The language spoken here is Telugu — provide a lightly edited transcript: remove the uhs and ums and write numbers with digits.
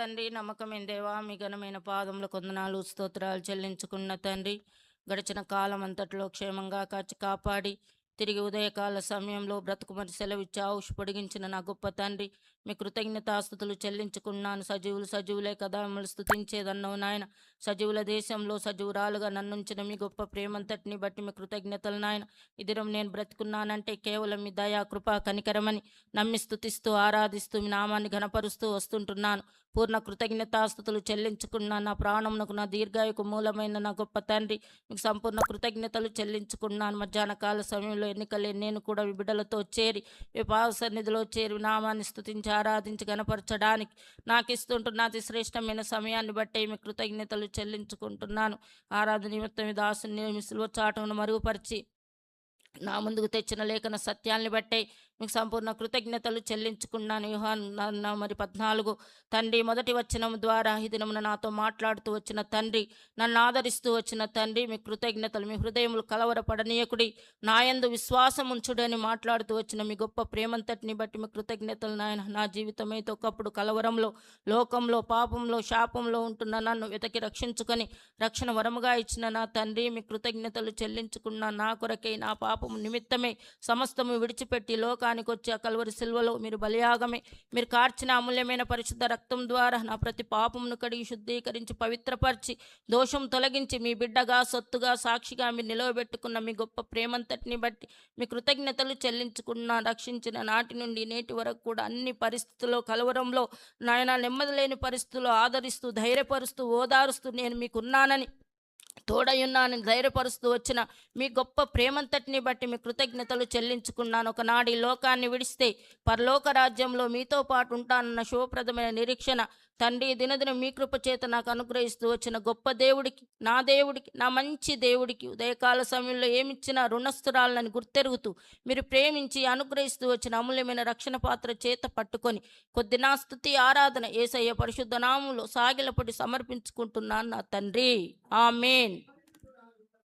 తండ్రి, నమ్మకమైన దేవా, మీ ఘనమైన పాదముల కొందనాలు స్తోత్రాలు చెల్లించుకున్న తండ్రి, గడిచిన కాలం అంతట్లో క్షేమంగా కాచి కాపాడి తిరిగి ఉదయకాల సమయంలో బ్రతుకుమని సెలవిచ్చి ఆయుష్ పొడిగించిన నా గొప్ప తండ్రి, మీ కృతజ్ఞతాస్తుతులు చెల్లించుకున్నాను. సజీవులే కదా మిమ్మల్ని స్తుతించేదన్నావు నాయన. సజీవుల దేశంలో సజీవురాలుగా నన్నుంచిన మీ గొప్ప ప్రేమంతటిని బట్టి మీ కృతజ్ఞతలు నాయన. ఈ దినం నేను బ్రతుకున్నానంటే కేవలం మీ దయా కృపా కనికరమని నమ్మి స్తుతిస్తూ ఆరాధిస్తూ మీ నామాన్ని ఘనపరుస్తూ వస్తుంటున్నాను. పూర్ణ కృతజ్ఞతాస్తుతులు చెల్లించుకున్నాను. నా ప్రాణమునకు నా దీర్ఘాయుకు మూలమైన నా గొప్ప తండ్రి, మీకు సంపూర్ణ కృతజ్ఞతలు చెల్లించుకున్నాను. మధ్యాహ్న కాల సమయంలో ఎన్నికలే నేను కూడా మీ బిడ్డలతో చేరి మీ పాద సన్నిధిలో చేరి నామాన్ని స్తుతించి ఆరాధించి గణపరచడానికి నాకు ఇస్తుంటున్న అతి శ్రేష్టమైన సమయాన్ని బట్టి మీ కృతజ్ఞతలు చెల్లించుకుంటున్నాను. ఆరాధన నిమిత్తం మీ దాసుని మీ సిలువ చాటును మరుగుపరిచి నా ముందుకు తెచ్చిన లేఖన సత్యాల్ని బట్టే మీకు సంపూర్ణ కృతజ్ఞతలు చెల్లించుకున్నాను. యోహాను మరి 14 తండ్రి మొదటి వచనం ద్వారా ఈ దినమున నాతో మాట్లాడుతూ వచ్చిన తండ్రి, నన్ను ఆదరిస్తూ వచ్చిన తండ్రి, మీ కృతజ్ఞతలు. మీ హృదయములు కలవరపడనీయకుడి, నాయందు విశ్వాసం ఉంచుడని మాట్లాడుతూ వచ్చిన మీ గొప్ప ప్రేమంతటిని బట్టి మీ కృతజ్ఞతలు నాయన. నా జీవితమైతే ఒకప్పుడు కలవరంలో, లోకంలో, పాపంలో, శాపంలో ఉంటున్న నన్ను వెతకి రక్షించుకొని రక్షణ వరముగా ఇచ్చిన నా తండ్రి, మీ కృతజ్ఞతలు చెల్లించుకున్న నా కొరకై నా పాపము నిమిత్తమే సమస్తము విడిచిపెట్టి లోకానికి వచ్చి ఆ కల్వరి సిల్వలో మీరు బలియాగమే మీరు కార్చిన అమూల్యమైన పరిశుద్ధ రక్తం ద్వారా నా ప్రతి పాపమును కడిగి శుద్ధీకరించి పవిత్రపరిచి దోషం తొలగించి మీ బిడ్డగా సొత్తుగా సాక్షిగా మీరు నిలవబెట్టుకున్న మీ గొప్ప ప్రేమంతటిని బట్టి మీ కృతజ్ఞతలు చెల్లించుకున్న రక్షించిన నాటి నుండి నేటి వరకు కూడా అన్ని పరిస్థితుల్లో కలవరంలో నాయన నెమ్మది లేని పరిస్థితుల్లో ఆదరిస్తూ ధైర్యపరుస్తూ ఓదారుస్తూ నేను మీకున్నానని తోడయున్నానని ధైర్యపరుస్తూ వచ్చిన మీ గొప్ప ప్రేమంతటిని బట్టి మీ కృతజ్ఞతలు చెల్లించుకున్నాను. ఒకనాడు ఈ లోకాన్ని విడిస్తే పరలోక రాజ్యంలో మీతో పాటు ఉంటానన్న శుభప్రదమైన నిరీక్షణ తండ్రి దినదిన మీ కృప చేత నాకు అనుగ్రహిస్తూ వచ్చిన గొప్ప దేవుడికి, నా మంచి దేవుడికి ఉదయకాల సమయంలో ఏమిచ్చినా రుణస్థురాలని గుర్తెరుగుతూ మీరు ప్రేమించి అనుగ్రహిస్తూ వచ్చిన అమూల్యమైన రక్షణ పాత్ర చేత పట్టుకొని కొద్ది నా స్తుతి ఆరాధన యేసయ్య పరిశుద్ధ నామములో సాగిలపడి సమర్పించుకుంటున్నాను నా తండ్రి. ఆమేన్.